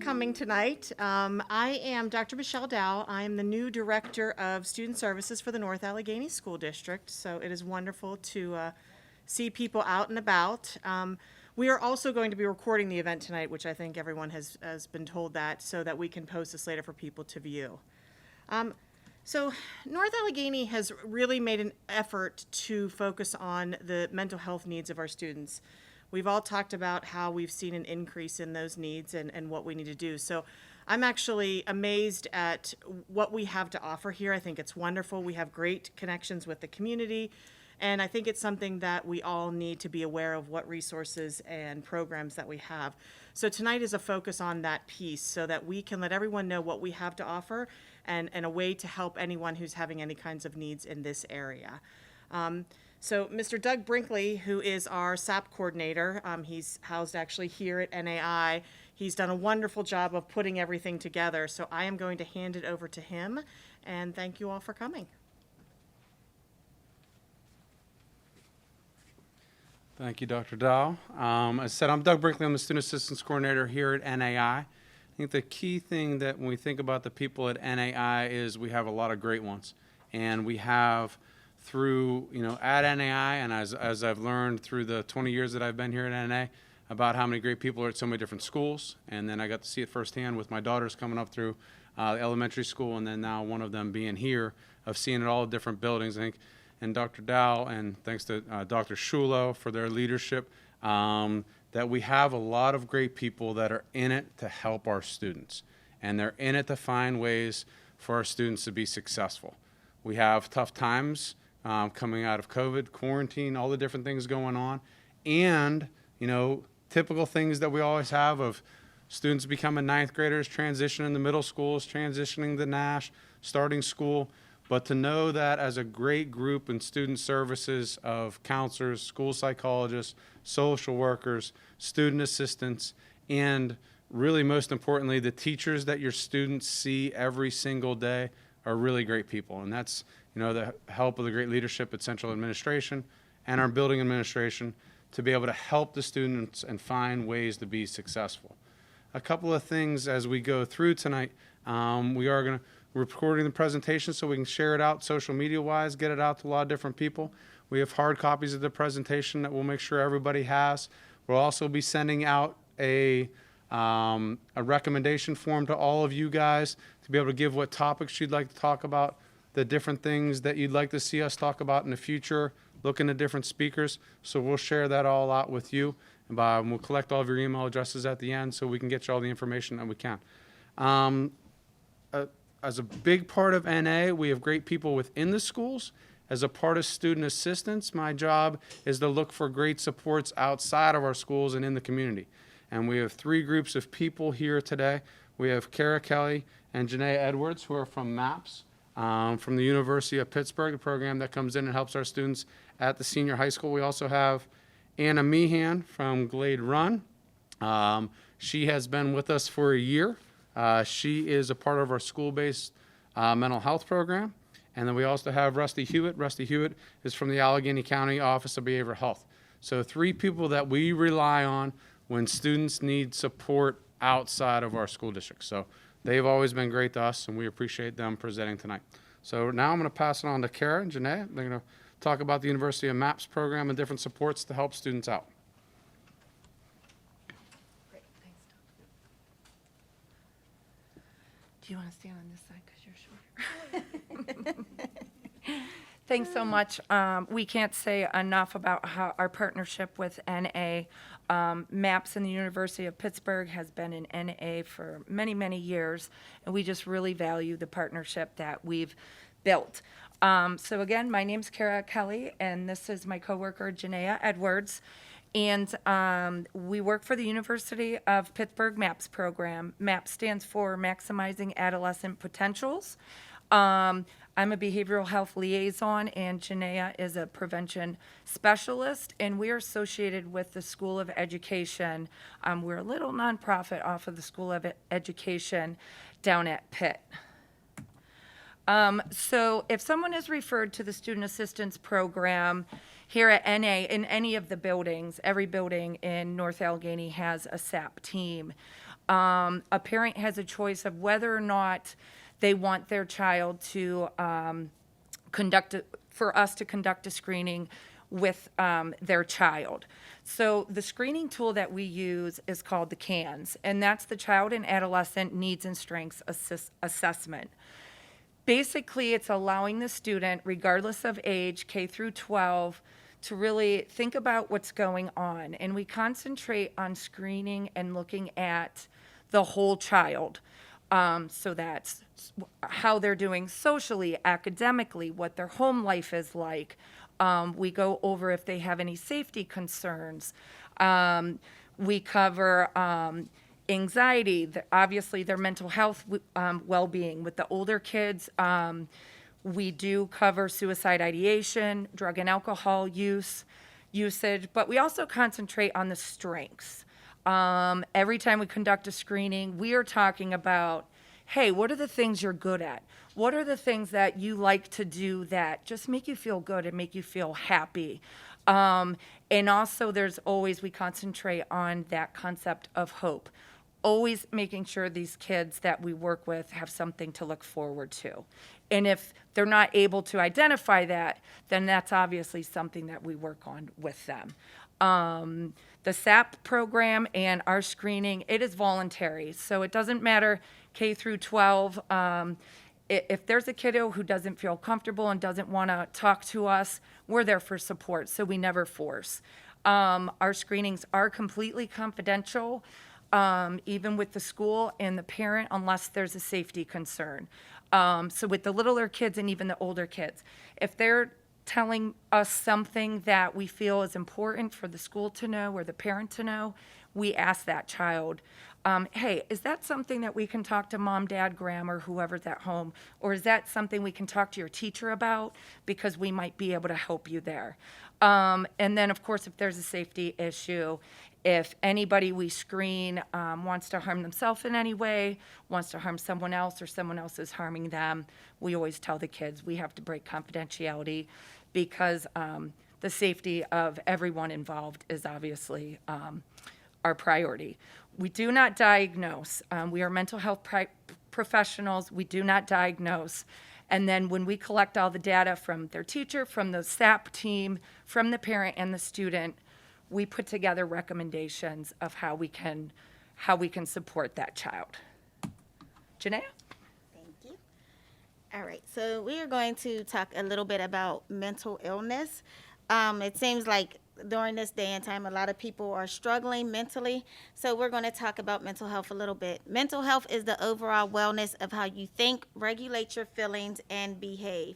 coming tonight. I am Dr. Michelle Dow. I am the new Director of Student Services for the North Allegheny School District, so it is wonderful to see people out and about. We are also going to be recording the event tonight, which I think everyone has been told that, so that we can post this later for people to view. So North Allegheny has really made an effort to focus on the mental health needs of our students. We've all talked about how we've seen an increase in those needs and what we need to do. So I'm actually amazed at what we have to offer here. I think it's wonderful. We have great connections with the community, and I think it's something that we all need to be aware of, what resources and programs that we have. So tonight is a focus on that piece so that we can let everyone know what we have to offer and a way to help anyone who's having any kinds of needs in this area. So Mr. Doug Brinkley, who is our SAP coordinator, he's housed actually here at NAI. He's done a wonderful job of putting everything together. So I am going to hand it over to him, and thank you all for coming. Thank you, Dr. Dow. As I said, I'm Doug Brinkley. I'm the Student Assistance Coordinator here at NAI. I think the key thing that when we think about the people at NAI is we have a lot of great ones. And we have through, at NAI, and as I've learned through the 20 years that I've been here at NAI, about how many great people are at so many different schools. And then I got to see it firsthand with my daughters coming up through elementary school, and then now one of them being here, of seeing it all different buildings. I think, and Dr. Dow, and thanks to Dr. Shulo for their leadership, that we have a lot of great people that are in it to help our students. And they're in it to find ways for our students to be successful. We have tough times coming out of COVID, quarantine, all the different things going on. And, typical things that we always have of students becoming ninth graders, transitioning to middle schools, transitioning to NASH, starting school. But to know that as a great group in student services of counselors, school psychologists, social workers, student assistants, and really most importantly, the teachers that your students see every single day are really great people. And that's, the help of the great leadership at Central Administration and our building administration to be able to help the students and find ways to be successful. A couple of things as we go through tonight, we're recording the presentation so we can share it out social media wise, get it out to a lot of different people. We have hard copies of the presentation that we'll make sure everybody has. We'll also be sending out a recommendation form to all of you guys to be able to give what topics you'd like to talk about, the different things that you'd like to see us talk about in the future, looking at different speakers. So we'll share that all out with you. And we'll collect all of your email addresses at the end so we can get you all the information that we can. As a big part of NA, we have great people within the schools. As a part of student assistance, my job is to look for great supports outside of our schools and in the community. And we have three groups of people here today. We have Kara Kelly and Janae Edwards, who are from MAPS, from the University of Pittsburgh, the program that comes in and helps our students at the senior high school. We also have Anna Meehan from Glade Run. She has been with us for a year. She is a part of our school-based mental health program. And then we also have Rusty Hewitt. Rusty Hewitt is from the Allegheny County Office of Behavioral Health. So three people that we rely on when students need support outside of our school district. So they've always been great to us, and we appreciate them presenting tonight. So now I'm going to pass it on to Kara and Janae. They're going to talk about the University of MAPS program and different supports to help students out. Great, thanks, Tom. Do you want to stand on this side because you're shorter? Thanks so much. We can't say enough about how our partnership with NA. MAPS and the University of Pittsburgh has been in NA for many, many years, and we just really value the partnership that we've built. So again, my name's Kara Kelly, and this is my coworker, Janaea Edwards. And we work for the University of Pittsburgh MAPS program. MAPS stands for Maximizing Adolescent Potentials. I'm a behavioral health liaison, and Janaea is a prevention specialist, and we are associated with the School of Education. We're a little nonprofit off of the School of Education down at Pitt. So if someone is referred to the Student Assistance Program here at NA, in any of the buildings, every building in North Allegheny has a SAP team. A parent has a choice of whether or not they want their child to for us to conduct a screening with their child. So the screening tool that we use is called the CANS, and that's the Child and Adolescent Needs and Strengths Assessment. Basically, it's allowing the student, regardless of age, K through 12, to really think about what's going on. And we concentrate on screening and looking at the whole child. So that's how they're doing socially, academically, what their home life is like. We go over if they have any safety concerns. We cover anxiety, obviously their mental health well-being. With the older kids, we do cover suicide ideation, drug and alcohol usage, but we also concentrate on the strengths. Every time we conduct a screening, we are talking about, hey, what are the things you're good at? What are the things that you like to do that just make you feel good and make you feel happy? And also we concentrate on that concept of hope. Always making sure these kids that we work with have something to look forward to. And if they're not able to identify that, then that's obviously something that we work on with them. The SAP program and our screening, it is voluntary. So it doesn't matter K through 12. If there's a kiddo who doesn't feel comfortable and doesn't want to talk to us, we're there for support, so we never force. Our screenings are completely confidential, even with the school and the parent, unless there's a safety concern. So with the littler kids and even the older kids, if they're telling us something that we feel is important for the school to know or the parent to know, we ask that child, hey, is that something that we can talk to mom, dad, grandma, or whoever's at home? Or is that something we can talk to your teacher about? Because we might be able to help you there. And then, of course, if there's a safety issue, if anybody we screen wants to harm themselves in any way, wants to harm someone else, or someone else is harming them, we always tell the kids we have to break confidentiality because the safety of everyone involved is obviously our priority. We do not diagnose. We are mental health professionals. We do not diagnose. And then when we collect all the data from their teacher, from the SAP team, from the parent and the student, we put together recommendations of how we can support that child. Janaea? Thank you. All right, so we are going to talk a little bit about mental illness. It seems like during this day and time, a lot of people are struggling mentally. So we're going to talk about mental health a little bit. Mental health is the overall wellness of how you think, regulate your feelings, and behave.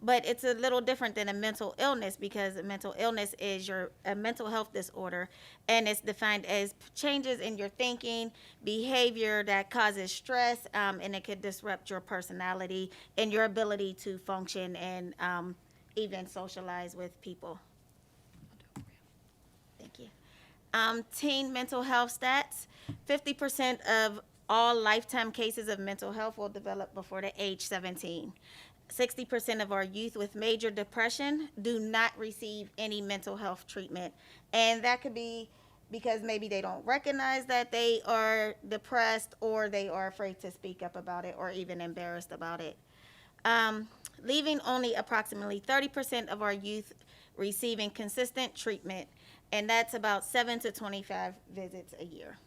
But it's a little different than a mental illness because a mental illness is a mental health disorder, and it's defined as changes in your thinking, behavior that causes stress, and it could disrupt your personality and your ability to function and even socialize with people. Thank you. Teen mental health stats, 50% of all lifetime cases of mental health will develop before the age 17. 60% of our youth with major depression do not receive any mental health treatment. And that could be because maybe they don't recognize that they are depressed, or they are afraid to speak up about it, or even embarrassed about it. Leaving only approximately 30% of our youth receiving consistent treatment, and that's about 7 to 25 visits a year.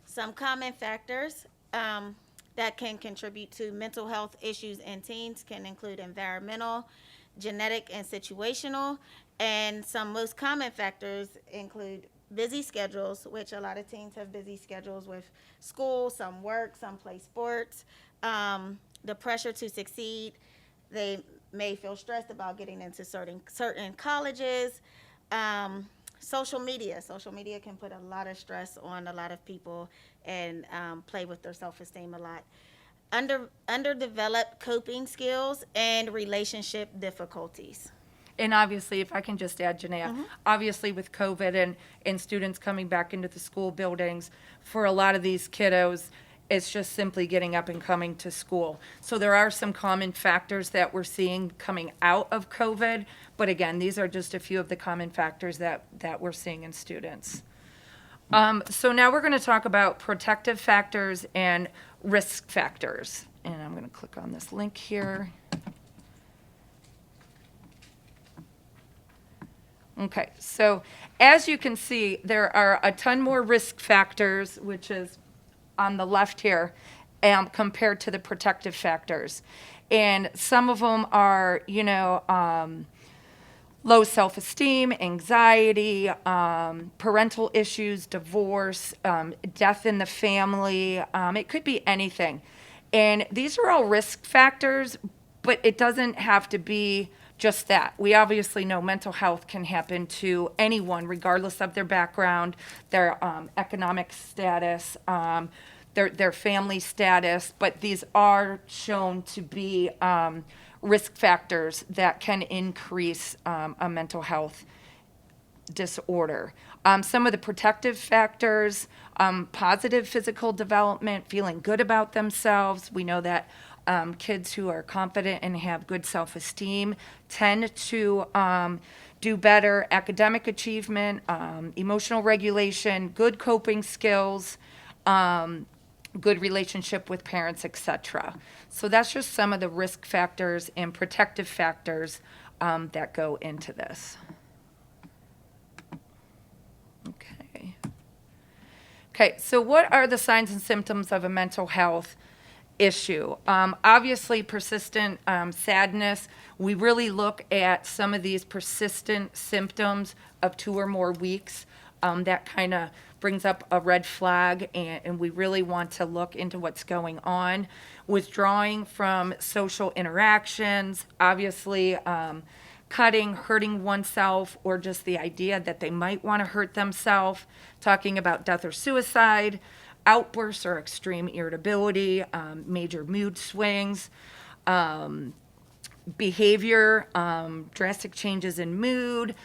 Some common factors that can contribute to mental health issues in teens can include environmental, genetic, and situational. And some most common factors include busy schedules, which a lot of teens have busy schedules with school, some work, some play sports, the pressure to succeed. They may feel stressed about getting into certain colleges. Social media can put a lot of stress on a lot of people and play with their self-esteem a lot. Underdeveloped coping skills and relationship difficulties. And obviously, if I can just add, Janaea, obviously with COVID and students coming back into the school buildings, for a lot of these kiddos, it's just simply getting up and coming to school. So there are some common factors that we're seeing coming out of COVID. But again, these are just a few of the common factors that we're seeing in students. So now we're going to talk about protective factors and risk factors. And I'm going to click on this link here. Okay, so as you can see, there are a ton more risk factors, which is on the left here, compared to the protective factors. And some of them are, low self-esteem, anxiety, parental issues, divorce, death in the family. It could be anything. And these are all risk factors, but it doesn't have to be just that. We obviously know mental health can happen to anyone, regardless of their background, their economic status, their family status, but these are shown to be risk factors that can increase a mental health disorder. Some of the protective factors, positive physical development, feeling good about themselves. We know that kids who are confident and have good self-esteem tend to do better. Academic achievement, emotional regulation, good coping skills, good relationship with parents, etc. So that's just some of the risk factors and protective factors that go into this. Okay, so what are the signs and symptoms of a mental health issue? Obviously, persistent sadness. We really look at some of these persistent symptoms of 2 or more weeks. That kind of brings up a red flag, and we really want to look into what's going on. Withdrawing from social interactions, obviously, cutting, hurting oneself, or just the idea that they might want to hurt themselves, talking about death or suicide, outbursts or extreme irritability, major mood swings, behavior, drastic changes in mood,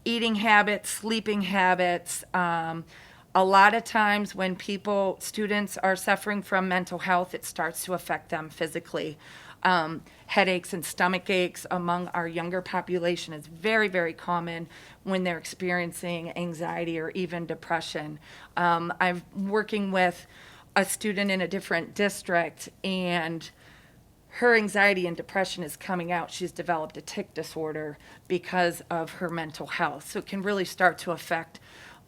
eating habits, sleeping habits. A lot of times when students are suffering from mental health, it starts to affect them physically. Headaches and stomach aches among our younger population is very, very common when they're experiencing anxiety or even depression. I'm working with a student in a different district, and her anxiety and depression is coming out. She's developed a tic disorder because of her mental health. So it can really start to affect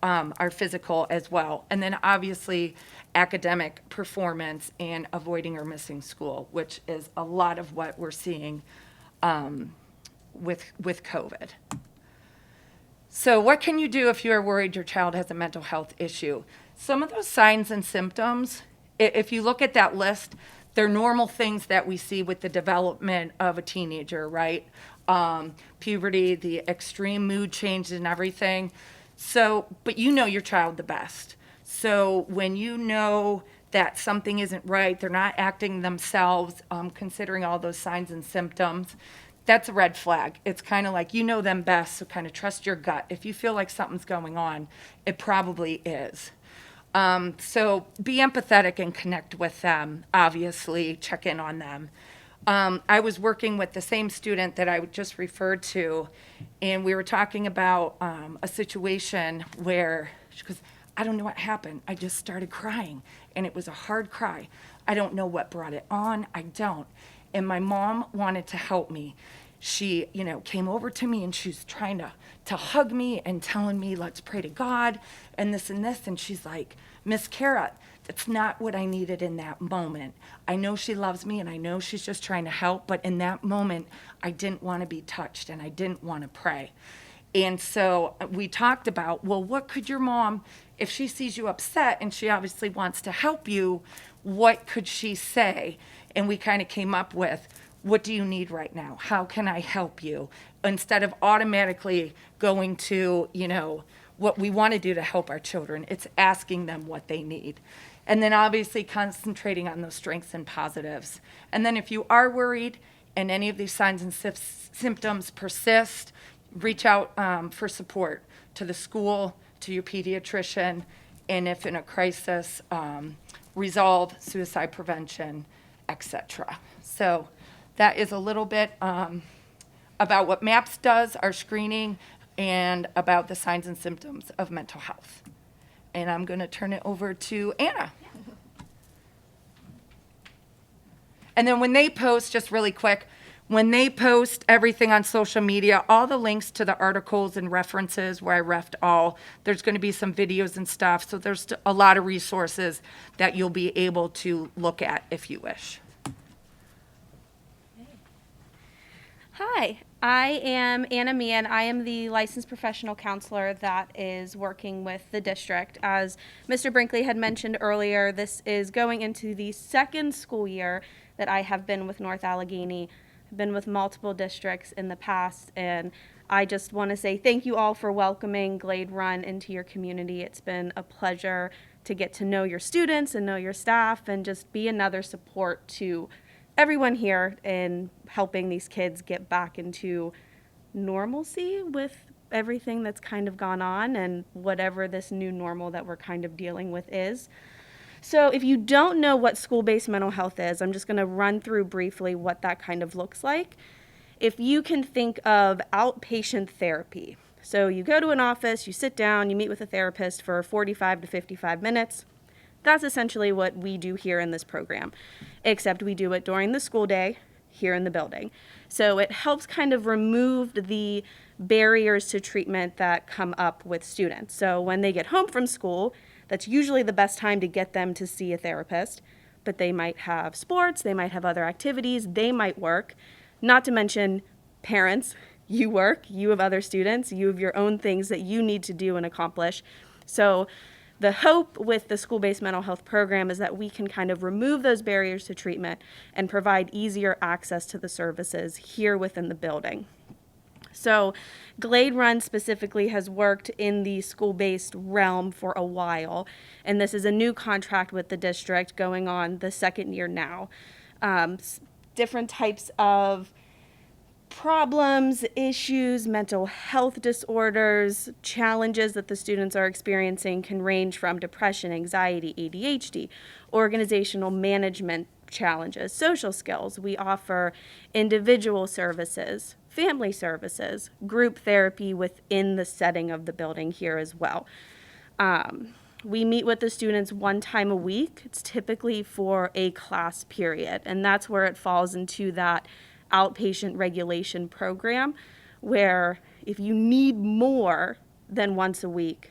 our physical as well. And then obviously academic performance and avoiding or missing school, which is a lot of what we're seeing with COVID. So what can you do if you are worried your child has a mental health issue? Some of those signs and symptoms, if you look at that list, they're normal things that we see with the development of a teenager, right? Puberty, the extreme mood changes and everything. So, but you know your child the best. So when you know that something isn't right, they're not acting themselves, considering all those signs and symptoms, that's a red flag. It's kind of like, you know them best, so kind of trust your gut. If you feel like something's going on, it probably is. So be empathetic and connect with them, obviously, check in on them. I was working with the same student that I just referred to, and we were talking about a situation where she goes, I don't know what happened. I just started crying, and it was a hard cry. I don't know what brought it on. I don't. And my mom wanted to help me. She, came over to me, and she's trying to hug me and telling me, let's pray to God, and this and this. And she's like, Miss Kara, that's not what I needed in that moment. I know she loves me, and I know she's just trying to help, but in that moment, I didn't want to be touched, and I didn't want to pray. And so we talked about, well, what could your mom, if she sees you upset and she obviously wants to help you, what could she say? And we kind of came up with, what do you need right now? How can I help you? Instead of automatically going to, what we want to do to help our children, it's asking them what they need. And then obviously concentrating on those strengths and positives. And then if you are worried and any of these signs and symptoms persist, reach out for support to the school, to your pediatrician, and if in a crisis, resolve suicide prevention, etc. So that is a little bit about what MAPS does, our screening, and about the signs and symptoms of mental health. And I'm going to turn it over to Anna. And then when they post, just really quick, when they post everything on social media, all the links to the articles and references where I refed all, there's going to be some videos and stuff. So there's a lot of resources that you'll be able to look at if you wish. Hi, I am Anna Meehan. I am the licensed professional counselor that is working with the district. As Mr. Brinkley had mentioned earlier, this is going into the second school year that I have been with North Allegheny. I've been with multiple districts in the past, and I just want to say thank you all for welcoming Glade Run into your community. It's been a pleasure to get to know your students and know your staff and just be another support to everyone here in helping these kids get back into normalcy with everything that's kind of gone on and whatever this new normal that we're kind of dealing with is. So if you don't know what school-based mental health is, I'm just going to run through briefly what that kind of looks like. If you can think of outpatient therapy, so you go to an office, you sit down, you meet with a therapist for 45 to 55 minutes. That's essentially what we do here in this program, except we do it during the school day here in the building. So it helps kind of remove the barriers to treatment that come up with students. So when they get home from school, that's usually the best time to get them to see a therapist, but they might have sports, they might have other activities, they might work, not to mention parents, you work, you have other students, you have your own things that you need to do and accomplish. So the hope with the school-based mental health program is that we can kind of remove those barriers to treatment and provide easier access to the services here within the building. So Glade Run specifically has worked in the school-based realm for a while, and this is a new contract with the district going on the second year now. Different types of problems, issues, mental health disorders, challenges that the students are experiencing can range from depression, anxiety, ADHD, organizational management challenges, social skills. We offer individual services, family services, group therapy within the setting of the building here as well. We meet with the students one time a week. It's typically for a class period, and that's where it falls into that outpatient regulation program, where if you need more than once a week,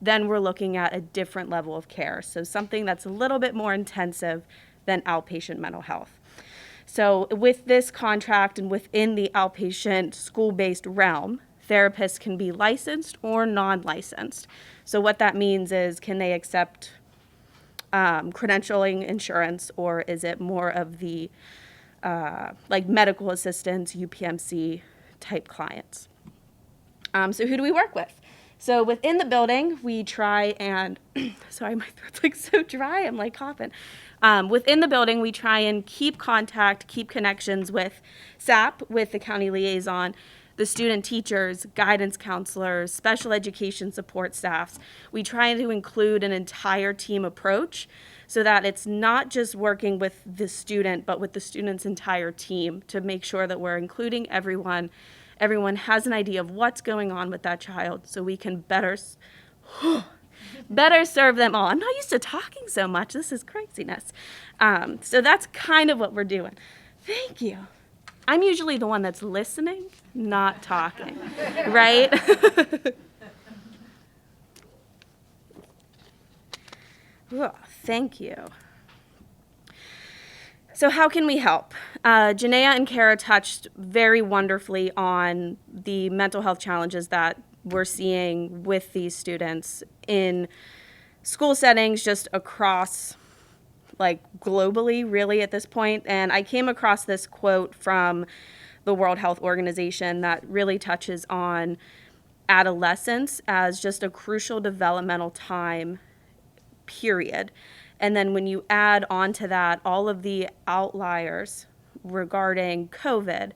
then we're looking at a different level of care. So something that's a little bit more intensive than outpatient mental health. So with this contract and within the outpatient school-based realm, therapists can be licensed or non-licensed. So what that means is, can they accept credentialing insurance, or is it more of the like medical assistants, UPMC type clients? So who do we work with? So within the building, we try and, sorry, my throat's like so dry, I'm like coughing. Within the building, we try and keep contact, keep connections with SAP, with the county liaison, the student teachers, guidance counselors, special education support staffs. We try to include an entire team approach so that it's not just working with the student, but with the student's entire team to make sure that we're including everyone. Everyone has an idea of what's going on with that child so we can better serve them all. I'm not used to talking so much. This is craziness. So that's kind of what we're doing. Thank you. I'm usually the one that's listening, not talking, right? Oh, thank you. So how can we help? Janaea and Kara touched very wonderfully on the mental health challenges that we're seeing with these students in school settings just across, like globally, really at this point. And I came across this quote from the World Health Organization that really touches on adolescence as just a crucial developmental time, period. And then when you add on to that all of the outliers regarding COVID,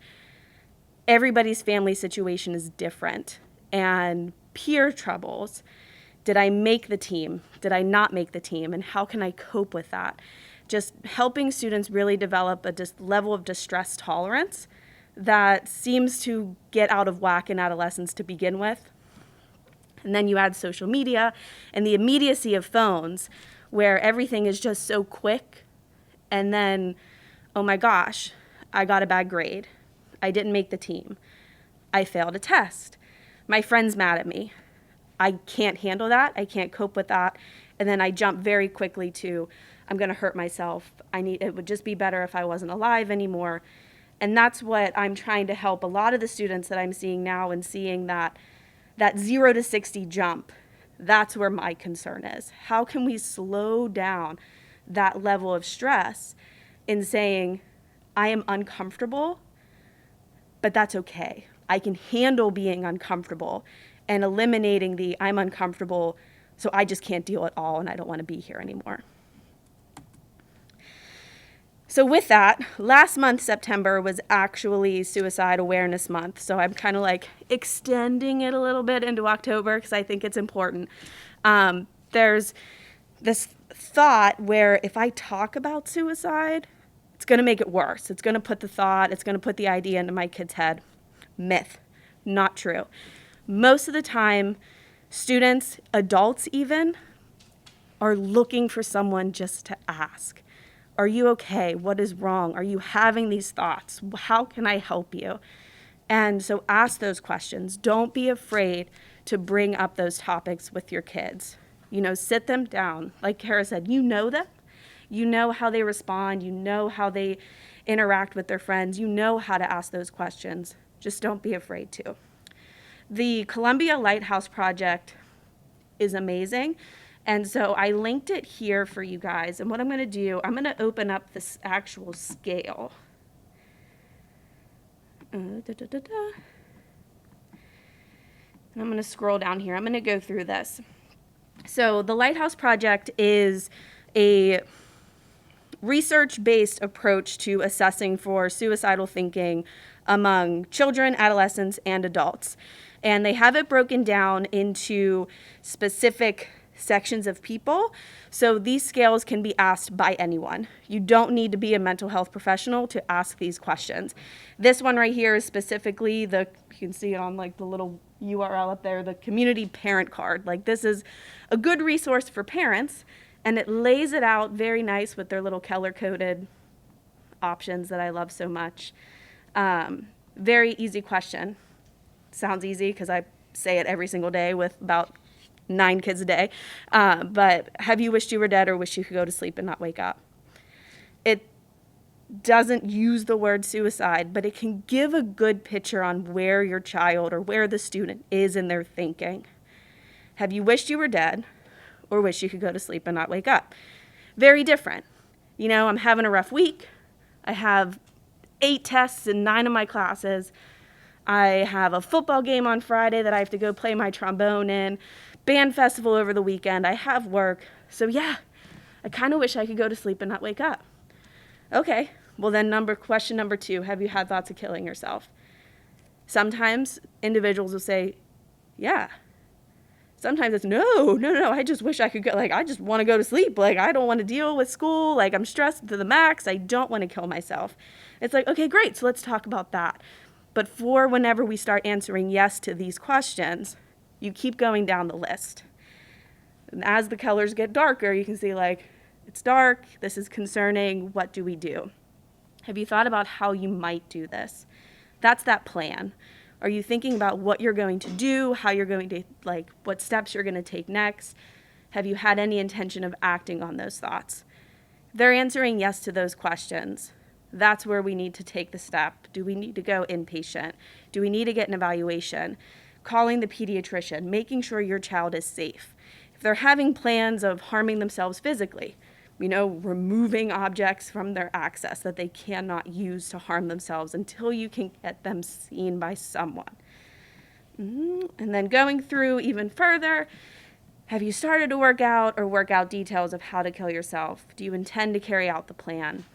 everybody's family situation is different. And peer troubles, did I make the team? Did I not make the team? And how can I cope with that? Just helping students really develop a level of distress tolerance that seems to get out of whack in adolescence to begin with. And then you add social media and the immediacy of phones where everything is just so quick. And then, oh my gosh, I got a bad grade. I didn't make the team. I failed a test. My friend's mad at me. I can't handle that. I can't cope with that. And then I jump very quickly to, I'm going to hurt myself. It would just be better if I wasn't alive anymore. And that's what I'm trying to help a lot of the students that I'm seeing now, and seeing that 0 to 60 jump. That's where my concern is. How can we slow down that level of stress in saying, I am uncomfortable, but that's okay. I can handle being uncomfortable, and eliminating the I'm uncomfortable, so I just can't deal at all and I don't want to be here anymore. So with that, last month, September, was actually Suicide Awareness Month. So I'm kind of like extending it a little bit into October because I think it's important. There's this thought where if I talk about suicide, it's going to make it worse. It's going to put the idea into my kid's head. Myth, not true. Most of the time, students, adults even, are looking for someone just to ask. Are you okay? What is wrong? Are you having these thoughts? How can I help you? And so ask those questions. Don't be afraid to bring up those topics with your kids. Sit them down. Like Kara said, you know them. You know how they respond. You know how they interact with their friends. You know how to ask those questions. Just don't be afraid to. The Columbia Lighthouse Project is amazing. And so I linked it here for you guys. And what I'm going to do, I'm going to open up this actual scale. And I'm going to scroll down here. I'm going to go through this. So the Lighthouse Project is a research-based approach to assessing for suicidal thinking among children, adolescents, and adults. And they have it broken down into specific sections of people. So these scales can be asked by anyone. You don't need to be a mental health professional to ask these questions. This one right here is specifically you can see it on like the little URL up there, the community parent card. Like, this is a good resource for parents, and it lays it out very nice with their little color-coded options that I love so much. Very easy question. Sounds easy because I say it every single day with about 9 kids a day. But have you wished you were dead or wished you could go to sleep and not wake up? It doesn't use the word suicide, but it can give a good picture on where your child or where the student is in their thinking. Have you wished you were dead or wished you could go to sleep and not wake up? Very different. I'm having a rough week. I have 8 tests in 9 of my classes. I have a football game on Friday that I have to go play my trombone in. Band festival over the weekend. I have work. So yeah, I kind of wish I could go to sleep and not wake up. Okay, well then question number 2, have you had thoughts of killing yourself? Sometimes individuals will say, yeah. Sometimes it's no, I just wish I could go, I just want to go to sleep. I don't want to deal with school. I'm stressed to the max. I don't want to kill myself. It's like, okay, great, so let's talk about that. But for whenever we start answering yes to these questions, you keep going down the list. And as the colors get darker, you can see it's dark, this is concerning, what do we do? Have you thought about how you might do this? That's that plan. Are you thinking about what you're going to do, how you're going to, what steps you're going to take next? Have you had any intention of acting on those thoughts? If they're answering yes to those questions, that's where we need to take the step. Do we need to go inpatient? Do we need to get an evaluation? Calling the pediatrician, making sure your child is safe. If they're having plans of harming themselves physically, removing objects from their access that they cannot use to harm themselves until you can get them seen by someone. And then going through even further, have you started to work out details of how to kill yourself? Do you intend to carry out the plan?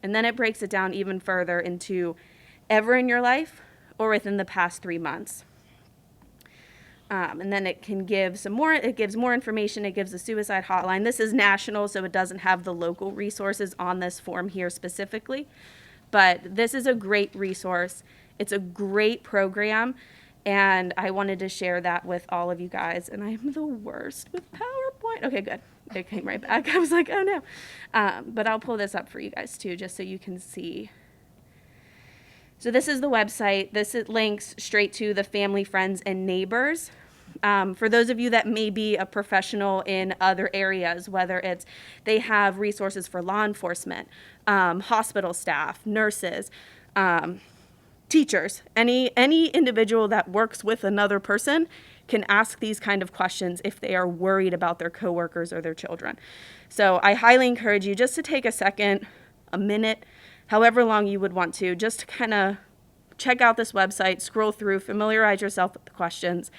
And then it breaks it down even further into ever in your life or within the past 3 months. And then it can give it gives more information. It gives a suicide hotline. This is national, so it doesn't have the local resources on this form here specifically. But this is a great resource. It's a great program. And I wanted to share that with all of you guys. And I am the worst with PowerPoint. Okay, good. It came right back. I was like, oh no. But I'll pull this up for you guys too, just so you can see. So this is the website. It links straight to the family, friends, and neighbors. For those of you that may be a professional in other areas, whether it's they have resources for law enforcement, hospital staff, nurses, teachers, any individual that works with another person can ask these kind of questions if they are worried about their coworkers or their children. So I highly encourage you just to take a second, a minute, however long you would want to, just to kind of check out this website, scroll through, familiarize yourself with the questions,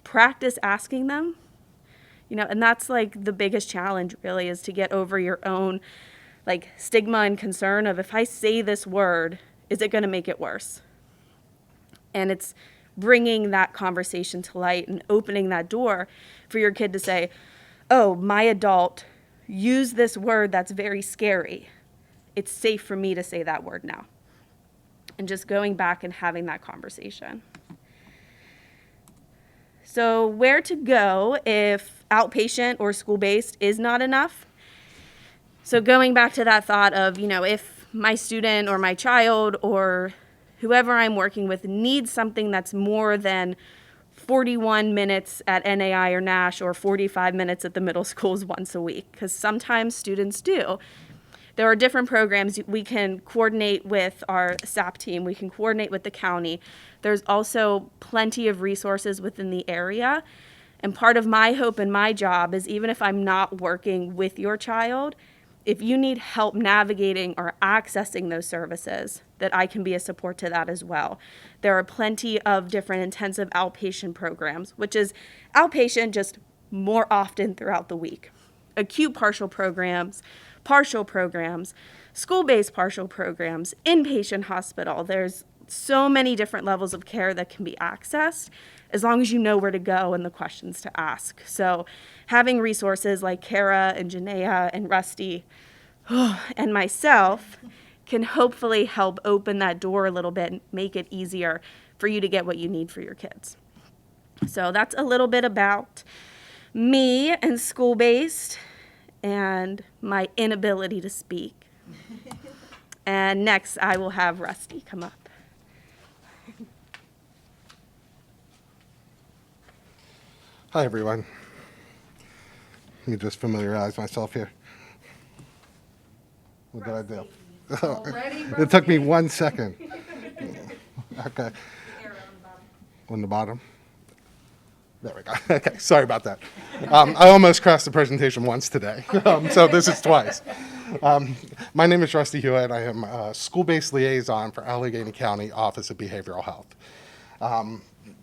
practice asking them, and that's like the biggest challenge really, is to get over your own like stigma and concern of, if I say this word, is it going to make it worse? And it's bringing that conversation to light and opening that door for your kid to say, oh, my adult used this word that's very scary. It's safe for me to say that word now. And just going back and having that conversation. So where to go if outpatient or school-based is not enough? So going back to that thought of, if my student or my child or whoever I'm working with needs something that's more than 41 minutes at NAI or NASH or 45 minutes at the middle schools once a week, because sometimes students do. There are different programs. We can coordinate with our SAP team. We can coordinate with the county. There's also plenty of resources within the area. And part of my hope and my job is, even if I'm not working with your child, if you need help navigating or accessing those services, that I can be a support to that as well. There are plenty of different intensive outpatient programs, which is outpatient just more often throughout the week. Acute partial programs, school-based partial programs, inpatient hospital. There's so many different levels of care that can be accessed as long as you know where to go and the questions to ask. So having resources like Kara and Janaea and Rusty and myself can hopefully help open that door a little bit and make it easier for you to get what you need for your kids. So that's a little bit about me and school-based and my inability to speak. And next, I will have Rusty come up. Hi, everyone. Let me just familiarize myself here. What did I do? It took me 1 second. Okay. On the bottom? There we go. Okay, sorry about that. I almost crashed the presentation once today, so this is twice. My name is Rusty Hewitt. I am a school-based liaison for Allegheny County Office of Behavioral Health.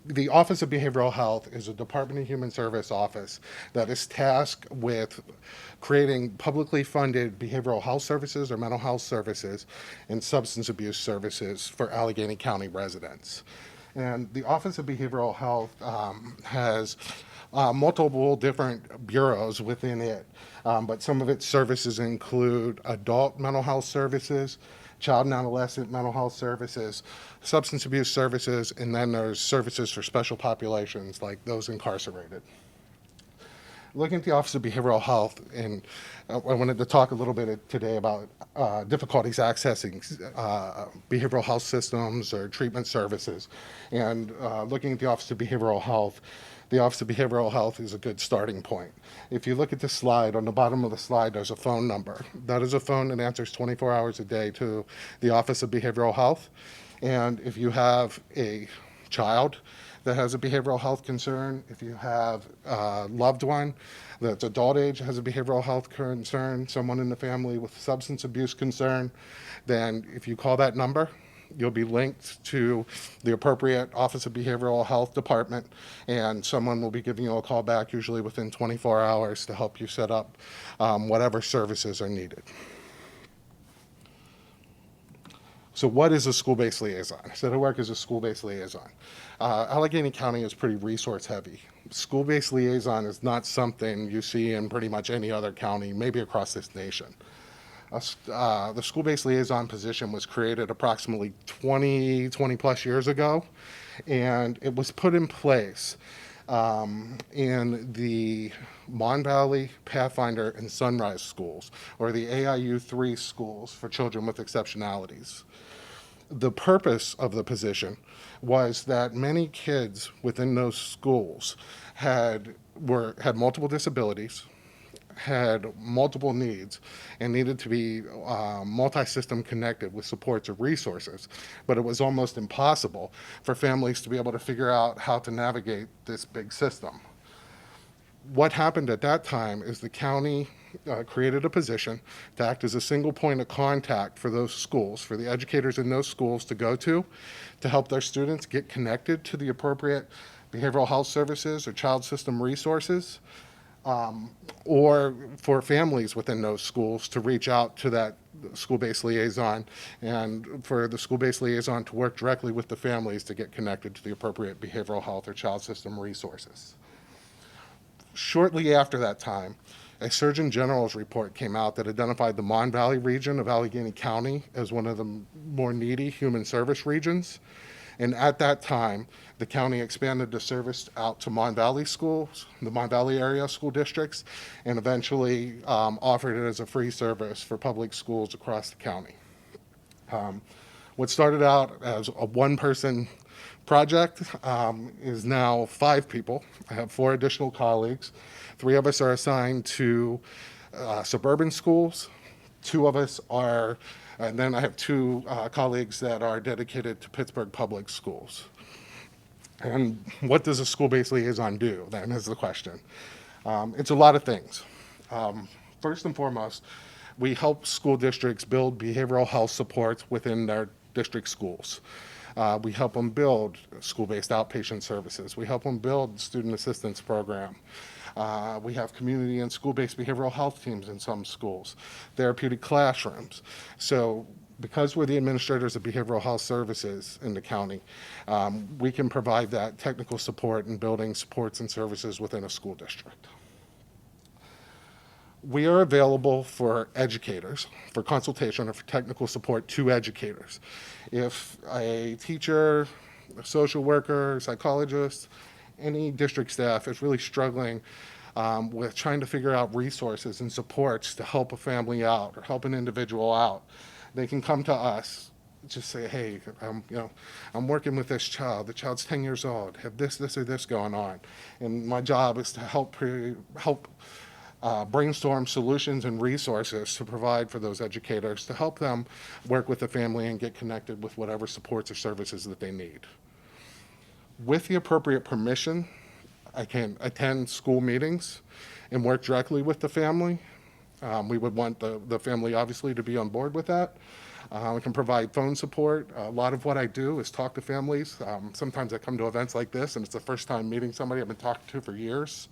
The Office of Behavioral Health is a Department of Human Service office that is tasked with creating publicly funded behavioral health services or mental health services and substance abuse services for Allegheny County residents. And the Office of Behavioral Health has multiple different bureaus within it, but some of its services include adult mental health services, child and adolescent mental health services, substance abuse services, and then there's services for special populations like those incarcerated. Looking at the Office of Behavioral Health, and I wanted to talk a little bit today about difficulties accessing behavioral health systems or treatment services. And looking at the Office of Behavioral Health, the Office of Behavioral Health is a good starting point. If you look at the slide, on the bottom of the slide, there's a phone number. That is a phone that answers 24 hours a day to the Office of Behavioral Health. And if you have a child that has a behavioral health concern, if you have a loved one that's adult age has a behavioral health concern, someone in the family with substance abuse concern, then if you call that number, you'll be linked to the appropriate Office of Behavioral Health department, and someone will be giving you a call back, usually within 24 hours, to help you set up whatever services are needed. So what is a school-based liaison? So I work as a school-based liaison. Allegheny County is pretty resource heavy. School-based liaison is not something you see in pretty much any other county, maybe across this nation. The school-based liaison position was created approximately 20 plus years ago, and it was put in place in the Mon Valley, Pathfinder, and Sunrise schools, or the AIU 3 schools for children with exceptionalities. The purpose of the position was that many kids within those schools had multiple disabilities, had multiple needs, and needed to be multi-system connected with supports or resources. But it was almost impossible for families to be able to figure out how to navigate this big system. What happened at that time is the county created a position to act as a single point of contact for those schools, for the educators in those schools to go to help their students get connected to the appropriate behavioral health services or child system resources, or for families within those schools to reach out to that school-based liaison, and for the school-based liaison to work directly with the families to get connected to the appropriate behavioral health or child system resources. Shortly after that time, a Surgeon General's report came out that identified the Mon Valley region of Allegheny County as one of the more needy human service regions. And at that time, the county expanded the service out to Mon Valley schools, the Mon Valley area school districts, and eventually offered it as a free service for public schools across the county. What started out as a one-person project is now 5 people. I have 4 additional colleagues. 3 of us are assigned to suburban schools. 2 of us are, and then I have 2 colleagues that are dedicated to Pittsburgh public schools. And what does a school-based liaison do, then, is the question. It's a lot of things. First and foremost, we help school districts build behavioral health supports within their district schools. We help them build school-based outpatient services. We help them build student assistance program. We have community and school-based behavioral health teams in some schools, therapeutic classrooms. So because we're the administrators of behavioral health services in the county, we can provide that technical support in building supports and services within a school district. We are available for educators, for consultation or for technical support to educators. If a teacher, a social worker, psychologist, any district staff is really struggling with trying to figure out resources and supports to help a family out or help an individual out, they can come to us. Just say, hey, I'm working with this child. The child's 10 years old. Have this, or this going on, and my job is to help brainstorm solutions and resources to provide for those educators to help them work with the family and get connected with whatever supports or services that they need. With the appropriate permission, I can attend school meetings and work directly with the family. We would want the family obviously to be on board with that. We can provide phone support. A lot of what I do is talk to families. Sometimes I come to events like this and it's the first time meeting somebody I've been talking to for years.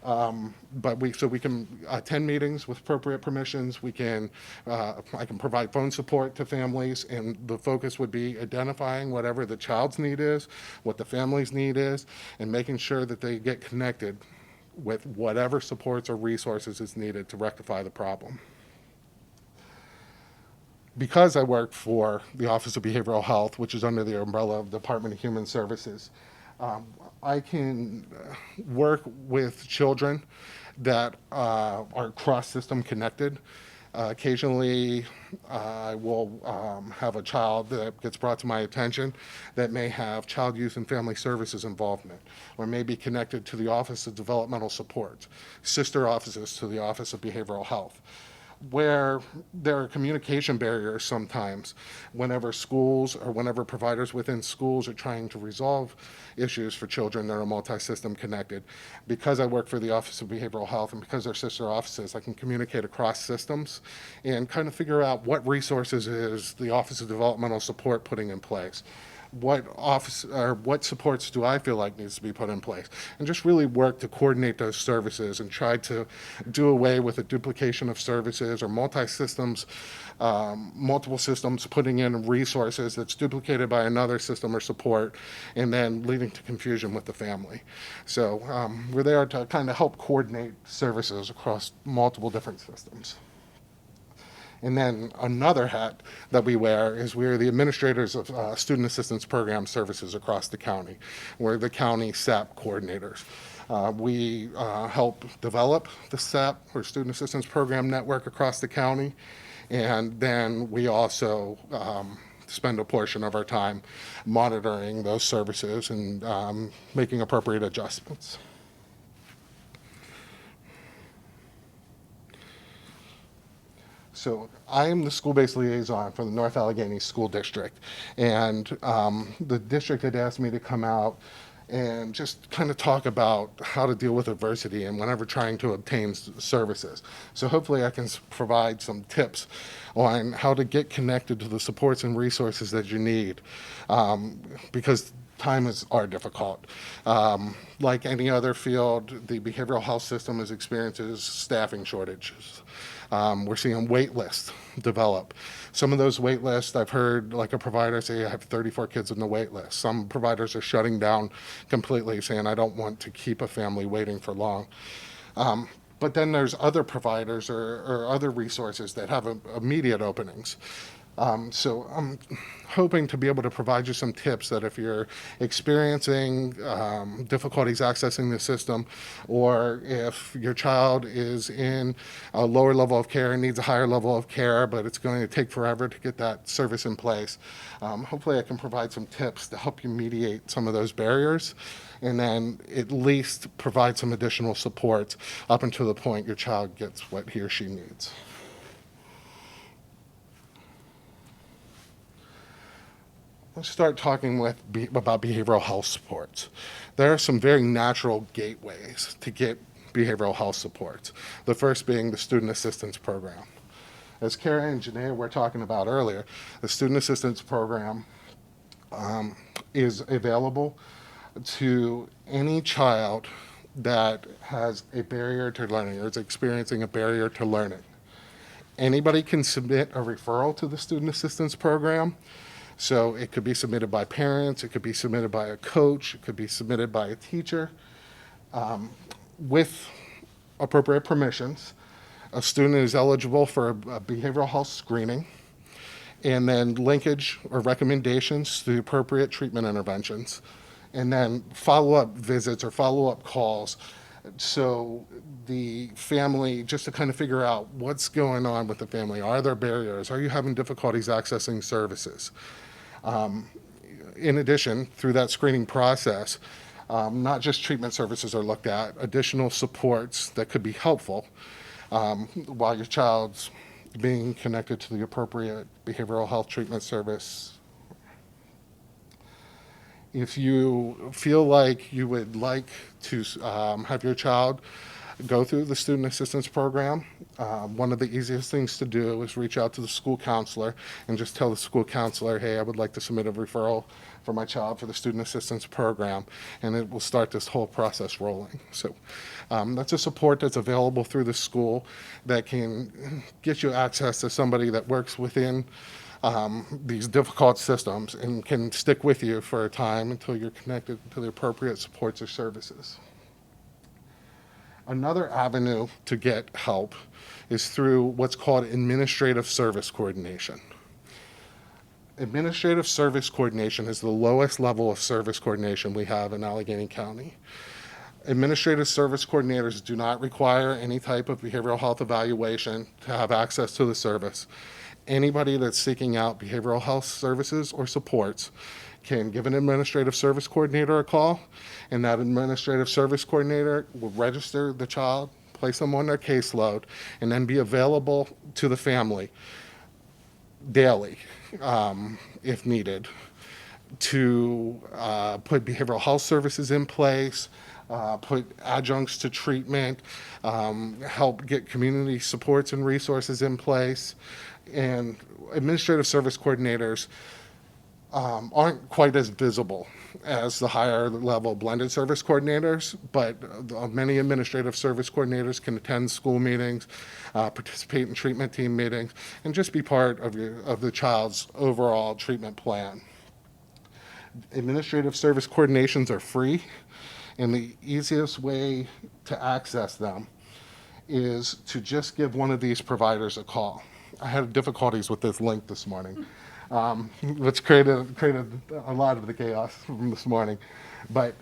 But we can attend meetings with appropriate permissions. I can provide phone support to families, and the focus would be identifying whatever the child's need is, what the family's need is, and making sure that they get connected with whatever supports or resources is needed to rectify the problem. Because I work for the Office of Behavioral Health, which is under the umbrella of the Department of Human Services, I can work with children that are cross-system connected. Occasionally, I will have a child that gets brought to my attention that may have child, youth, and family services involvement, or may be connected to the Office of Developmental Support, sister offices to the Office of Behavioral Health, where there are communication barriers sometimes whenever schools or whenever providers within schools are trying to resolve issues for children that are multi-system connected. Because I work for the Office of Behavioral Health and because they're sister offices, I can communicate across systems and kind of figure out what resources is the Office of Developmental Support putting in place. What supports do I feel like needs to be put in place, and just really work to coordinate those services and try to do away with the duplication of services or multi-systems, multiple systems putting in resources that's duplicated by another system or support, and then leading to confusion with the family. So we're there to kind of help coordinate services across multiple different systems. And then another hat that we wear is we're the administrators of Student Assistance Program services across the county. We're the county SAP coordinators. We help develop the SAP, or Student Assistance Program network, across the county. And then we also spend a portion of our time monitoring those services and making appropriate adjustments. So I am the school-based liaison for the North Allegheny School District, and the district had asked me to come out and just kind of talk about how to deal with adversity and whenever trying to obtain services. So hopefully I can provide some tips on how to get connected to the supports and resources that you need, because times are difficult. Like any other field, the behavioral health system experiences staffing shortages. We're seeing wait lists develop. Some of those wait lists, I've heard like a provider say, I have 34 kids on the wait list. Some providers are shutting down completely, saying, I don't want to keep a family waiting for long. But then there's other providers or other resources that have immediate openings. So I'm hoping to be able to provide you some tips that if you're experiencing difficulties accessing the system, or if your child is in a lower level of care and needs a higher level of care, but it's going to take forever to get that service in place, hopefully I can provide some tips to help you mediate some of those barriers, and then at least provide some additional support up until the point your child gets what he or she needs. Let's start talking about behavioral health supports. There are some very natural gateways to get behavioral health supports. The first being the Student Assistance Program. As Kara and Janae were talking about earlier, the Student Assistance Program is available to any child that has a barrier to learning or is experiencing a barrier to learning. Anybody can submit a referral to the Student Assistance Program. So it could be submitted by parents, it could be submitted by a coach, it could be submitted by a teacher. With appropriate permissions, a student is eligible for a behavioral health screening, and then linkage or recommendations to the appropriate treatment interventions, and then follow-up visits or follow-up calls. So the family, just to kind of figure out what's going on with the family. Are there barriers? Are you having difficulties accessing services? In addition, through that screening process, not just treatment services are looked at, additional supports that could be helpful while your child's being connected to the appropriate behavioral health treatment service. If you feel like you would like to have your child go through the Student Assistance Program, one of the easiest things to do is reach out to the school counselor and just tell the school counselor, hey, I would like to submit a referral for my child for the Student Assistance Program, and it will start this whole process rolling. So that's a support that's available through the school that can get you access to somebody that works within these difficult systems and can stick with you for a time until you're connected to the appropriate supports or services. Another avenue to get help is through what's called administrative service coordination. Administrative service coordination is the lowest level of service coordination we have in Allegheny County. Administrative service coordinators do not require any type of behavioral health evaluation to have access to the service. Anybody that's seeking out behavioral health services or supports can give an administrative service coordinator a call, and that administrative service coordinator will register the child, place them on their caseload, and then be available to the family daily, if needed, to put behavioral health services in place, put adjuncts to treatment, help get community supports and resources in place. And administrative service coordinators aren't quite as visible as the higher level blended service coordinators, but many administrative service coordinators can attend school meetings, participate in treatment team meetings, and just be part of the child's overall treatment plan. Administrative service coordinations are free, and the easiest way to access them is to just give one of these providers a call. I had difficulties with this link this morning, which created a lot of the chaos from this morning. But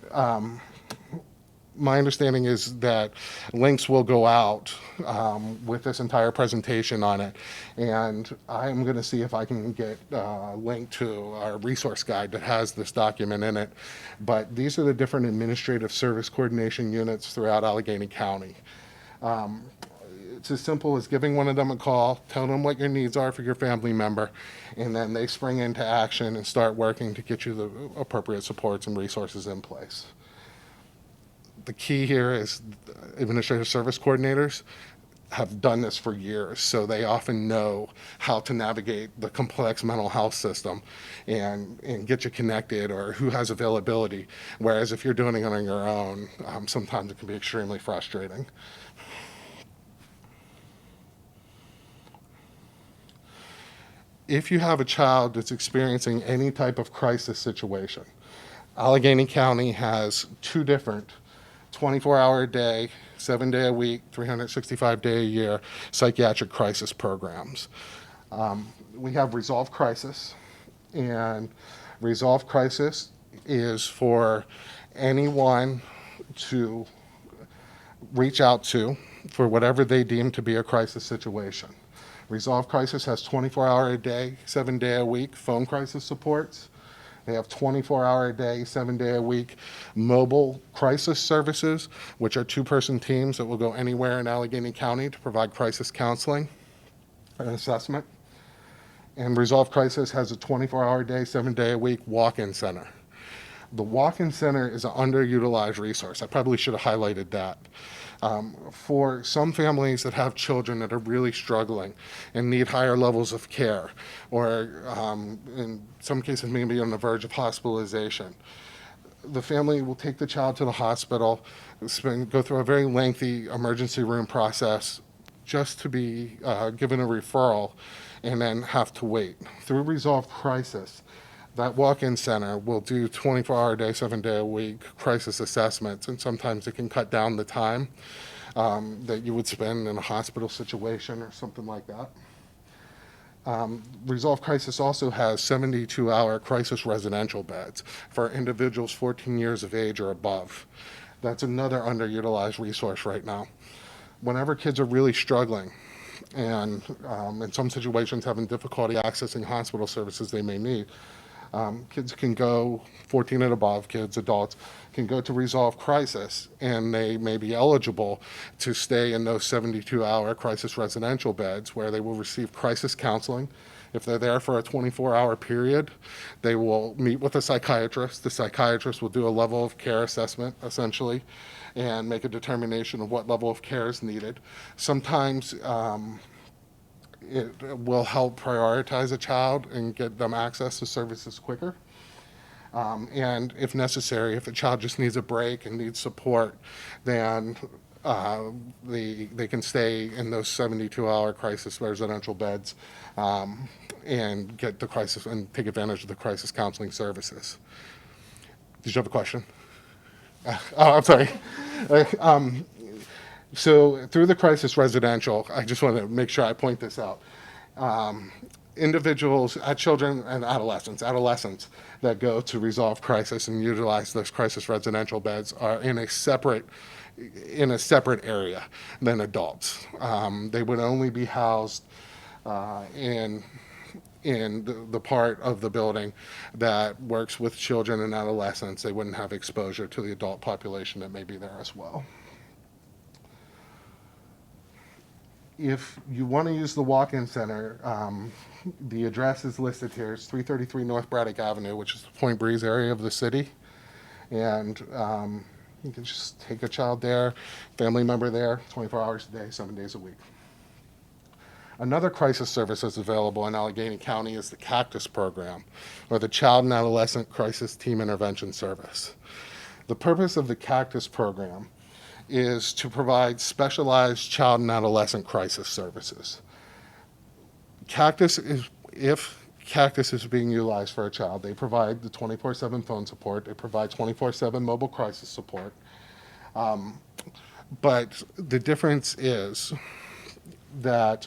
my understanding is that links will go out with this entire presentation on it. And I'm going to see if I can get a link to our resource guide that has this document in it. But these are the different administrative service coordination units throughout Allegheny County. It's as simple as giving one of them a call, telling them what your needs are for your family member, and then they spring into action and start working to get you the appropriate supports and resources in place. The key here is administrative service coordinators have done this for years, so they often know how to navigate the complex mental health system and get you connected or who has availability. Whereas if you're doing it on your own, sometimes it can be extremely frustrating. If you have a child that's experiencing any type of crisis situation, Allegheny County has two different 24-hour a day, 7-day a week, 365-day a year psychiatric crisis programs. We have Resolve Crisis, and Resolve Crisis is for anyone to reach out to for whatever they deem to be a crisis situation. Resolve Crisis has 24-hour a day, 7-day a week phone crisis supports. They have 24-hour a day, 7-day a week mobile crisis services, which are two-person teams that will go anywhere in Allegheny County to provide crisis counseling and assessment. And Resolve Crisis has a 24-hour a day, 7-day a week walk-in center. The walk-in center is an underutilized resource. I probably should have highlighted that. For some families that have children that are really struggling and need higher levels of care, or in some cases maybe on the verge of hospitalization, the family will take the child to the hospital, go through a very lengthy emergency room process just to be given a referral and then have to wait. Through Resolve Crisis, that walk-in center will do 24-hour a day, 7-day a week crisis assessments, and sometimes it can cut down the time that you would spend in a hospital situation or something like that. Resolve Crisis also has 72-hour crisis residential beds for individuals 14 years of age or above. That's another underutilized resource right now. Whenever kids are really struggling and in some situations having difficulty accessing hospital services they may need, kids can go, 14 and above, kids, adults, can go to Resolve Crisis, and they may be eligible to stay in those 72-hour crisis residential beds where they will receive crisis counseling. If they're there for a 24-hour period, they will meet with a psychiatrist. The psychiatrist will do a level of care assessment, essentially, and make a determination of what level of care is needed. Sometimes it will help prioritize a child and get them access to services quicker. And if necessary, if a child just needs a break and needs support, then they can stay in those 72-hour crisis residential beds and get the crisis and take advantage of the crisis counseling services. Did you have a question? Oh, I'm sorry. So through the crisis residential, I just want to make sure I point this out. Individuals, children and adolescents that go to Resolve Crisis and utilize those crisis residential beds are in a separate area than adults. They would only be housed in the part of the building that works with children and adolescents. They wouldn't have exposure to the adult population that may be there as well. If you want to use the walk-in center, the address is listed here. It's 333 North Braddock Avenue, which is the Point Breeze area of the city. And you can just take a child there, family member there, 24 hours a day, 7 days a week. Another crisis service that's available in Allegheny County is the Cactus Program, or the Child and Adolescent Crisis Team Intervention Service. The purpose of the Cactus Program is to provide specialized child and adolescent crisis services. If Cactus is being utilized for a child, they provide the 24/7 phone support, they provide 24/7 mobile crisis support. But the difference is that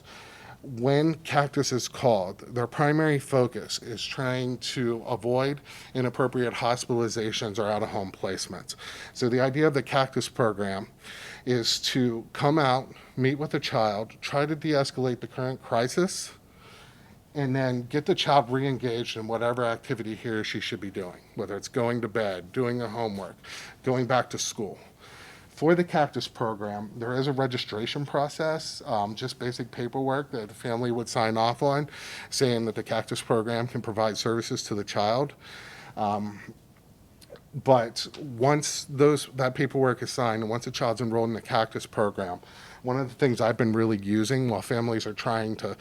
when Cactus is called, their primary focus is trying to avoid inappropriate hospitalizations or out-of-home placements. So the idea of the Cactus program is to come out, meet with the child, try to de-escalate the current crisis, and then get the child re-engaged in whatever activity he or she should be doing, whether it's going to bed, doing their homework, going back to school. For the Cactus program, there is a registration process, just basic paperwork that the family would sign off on, saying that the Cactus program can provide services to the child. But once that paperwork is signed, and once a child's enrolled in the Cactus program, one of the things I've been really using while families are trying to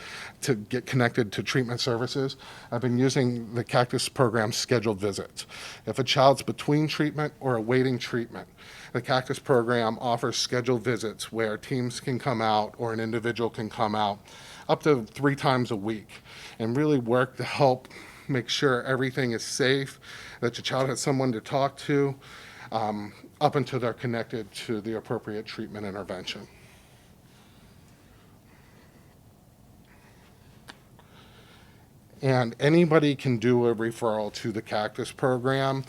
get connected to treatment services, I've been using the Cactus program scheduled visits. If a child's between treatment or awaiting treatment, the Cactus program offers scheduled visits where teams can come out or an individual can come out up to 3 times a week and really work to help make sure everything is safe, that your child has someone to talk to, up until they're connected to the appropriate treatment intervention. And anybody can do a referral to the Cactus program.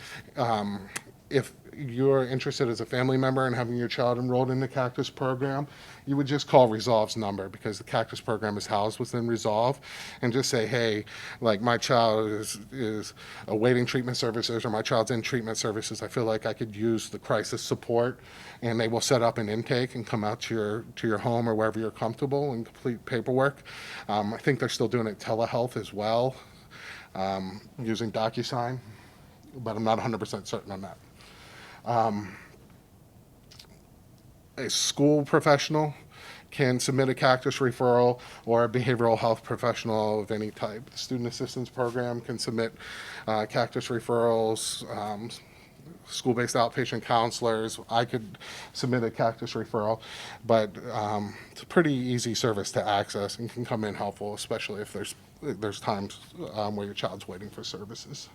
If you're interested as a family member in having your child enrolled in the Cactus program, you would just call Resolve's number, because the Cactus program is housed within Resolve, and just say, hey, like, my child is awaiting treatment services, or my child's in treatment services. I feel like I could use the crisis support, and they will set up an intake and come out to your home or wherever you're comfortable and complete paperwork. I think they're still doing it telehealth as well, using DocuSign, but I'm not 100% certain on that. A school professional can submit a Cactus referral, or a behavioral health professional of any type. The student assistance program can submit Cactus referrals. School-based outpatient counselors, I could submit a Cactus referral, but it's a pretty easy service to access and can come in helpful, especially if there's times where your child's waiting for services.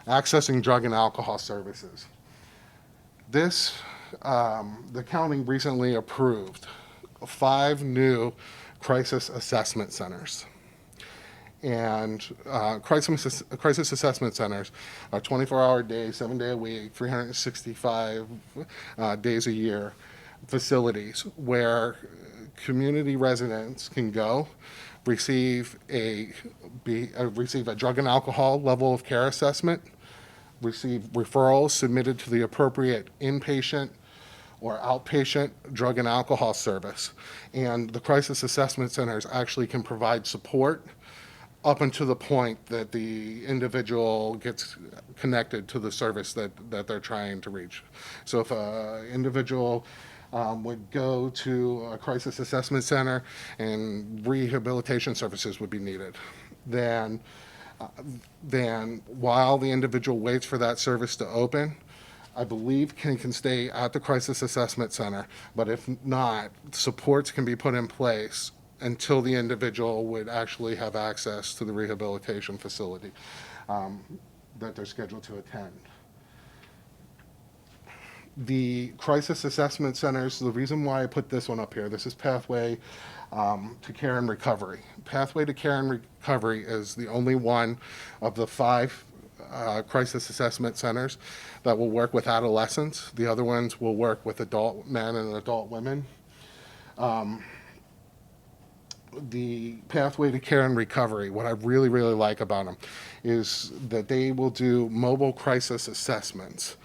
Accessing drug and alcohol services. This, the county recently approved 5 new crisis assessment centers. And crisis assessment centers are 24-hour days, 7 day a week, 365 days a year facilities where community residents can go, receive a drug and alcohol level of care assessment, receive referrals submitted to the appropriate inpatient or outpatient drug and alcohol service. And the crisis assessment centers actually can provide support up until the point that the individual gets connected to the service that they're trying to reach. So if an individual would go to a crisis assessment center and rehabilitation services would be needed, then while the individual waits for that service to open, I believe can stay at the crisis assessment center, but if not, supports can be put in place until the individual would actually have access to the rehabilitation facility that they're scheduled to attend. The crisis assessment centers, the reason why I put this one up here, this is Pathway to Care and Recovery. Pathway to Care and Recovery is the only one of the 5 crisis assessment centers that will work with adolescents. The other ones will work with adult men and adult women. The Pathway to Care and Recovery, what I really, really like about them is that they will do mobile crisis assessments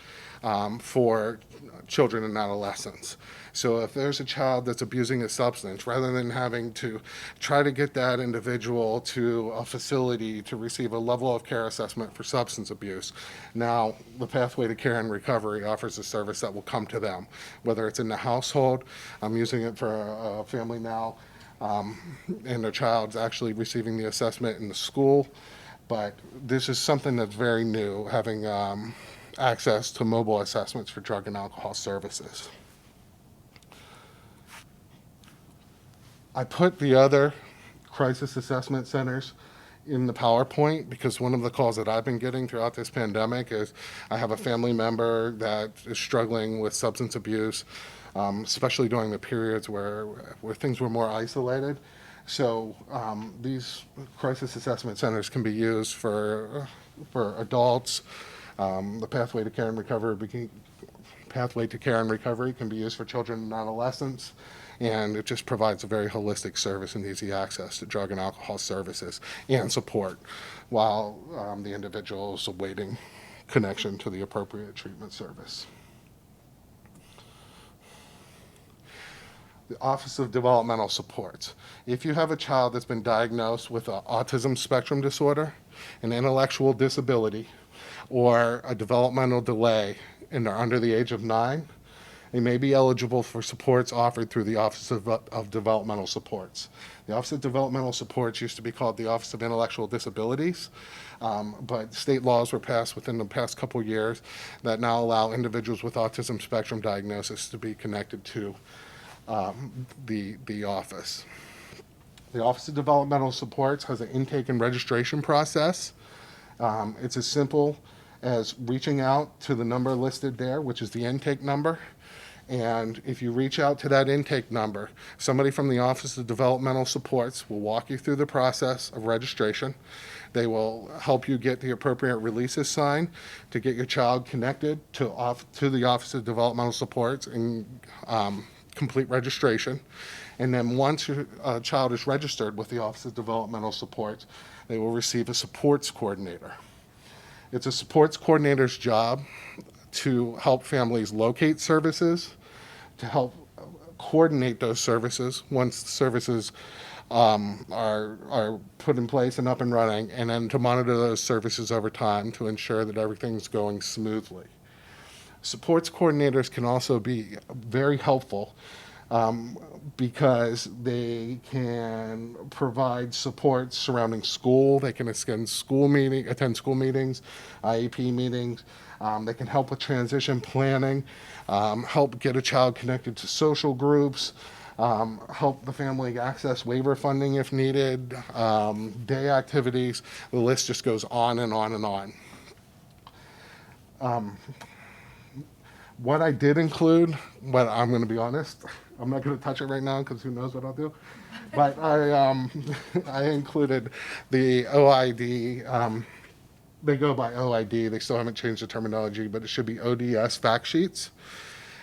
for children and adolescents. So if there's a child that's abusing a substance, rather than having to try to get that individual to a facility to receive a level of care assessment for substance abuse, now the Pathway to Care and Recovery offers a service that will come to them, whether it's in the household. I'm using it for a family now, and their child's actually receiving the assessment in the school. But this is something that's very new, having access to mobile assessments for drug and alcohol services. I put the other crisis assessment centers in the PowerPoint, because one of the calls that I've been getting throughout this pandemic is I have a family member that is struggling with substance abuse, especially during the periods where things were more isolated. So these crisis assessment centers can be used for adults. The pathway to care and recovery can be used for children and adolescents, and it just provides a very holistic service and easy access to drug and alcohol services and support while the individual is awaiting connection to the appropriate treatment service. The Office of Developmental Supports. If you have a child that's been diagnosed with an autism spectrum disorder, an intellectual disability, or a developmental delay, and they're under the age of 9, they may be eligible for supports offered through the Office of Developmental Supports. The Office of Developmental Supports used to be called the Office of Intellectual Disabilities, but state laws were passed within the past couple years that now allow individuals with autism spectrum diagnosis to be connected to the office. The Office of Developmental Supports has an intake and registration process. It's as simple as reaching out to the number listed there, which is the intake number. And if you reach out to that intake number, somebody from the Office of Developmental Supports will walk you through the process of registration. They will help you get the appropriate releases signed to get your child connected to the Office of Developmental Supports and complete registration. And then once your child is registered with the Office of Developmental Supports, they will receive a supports coordinator. It's a supports coordinator's job to help families locate services, to help coordinate those services once the services are put in place and up and running, and then to monitor those services over time to ensure that everything's going smoothly. Supports coordinators can also be very helpful because they can provide support surrounding school. They can attend school meetings, IEP meetings. They can help with transition planning, help get a child connected to social groups, help the family access waiver funding if needed, day activities. The list just goes on and on and on. What I did include, but I'm going to be honest, I'm not going to touch it right now because who knows what I'll do. But I included the OID. They go by OID. They still haven't changed the terminology, but it should be ODS fact sheets.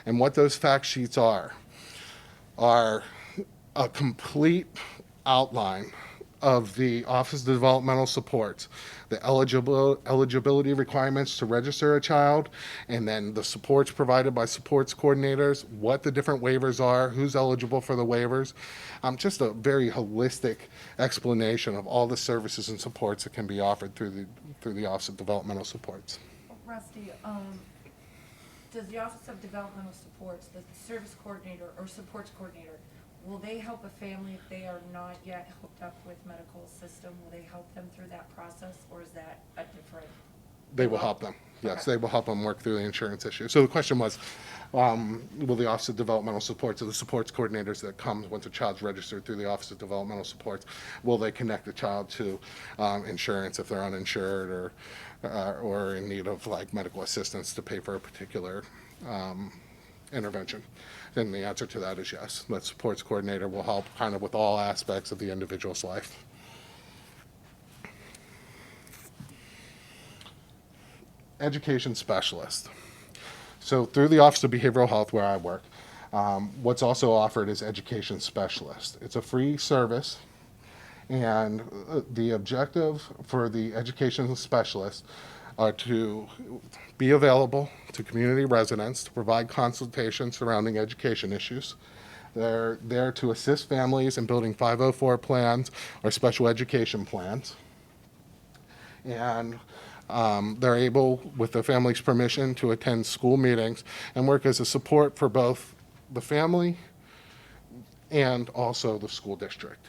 And what those fact sheets are a complete outline of the Office of Developmental Supports, the eligibility requirements to register a child, and then the supports provided by supports coordinators, what the different waivers are, who's eligible for the waivers. Just a very holistic explanation of all the services and supports that can be offered through the Office of Developmental Supports. Rusty, does the Office of Developmental Supports, the service coordinator or supports coordinator, will they help a family if they are not yet hooked up with medical system? Will they help them through that process, or is that a different? They will help them. Yes, Okay. they will help them work through the insurance issue. So the question was, will the Office of Developmental Supports, or the supports coordinators that come once a child's registered through the Office of Developmental Supports, will they connect the child to insurance if they're uninsured or in need of like medical assistance to pay for a particular intervention? Then the answer to that is yes. The supports coordinator will help kind of with all aspects of the individual's life. Education specialist. So through the Office of Behavioral Health where I work, what's also offered is education specialist. It's a free service, and the objective for the education specialist are to be available to community residents to provide consultation surrounding education issues. They're there to assist families in building 504 plans or special education plans. And they're able, with the family's permission, to attend school meetings and work as a support for both the family and also the school district.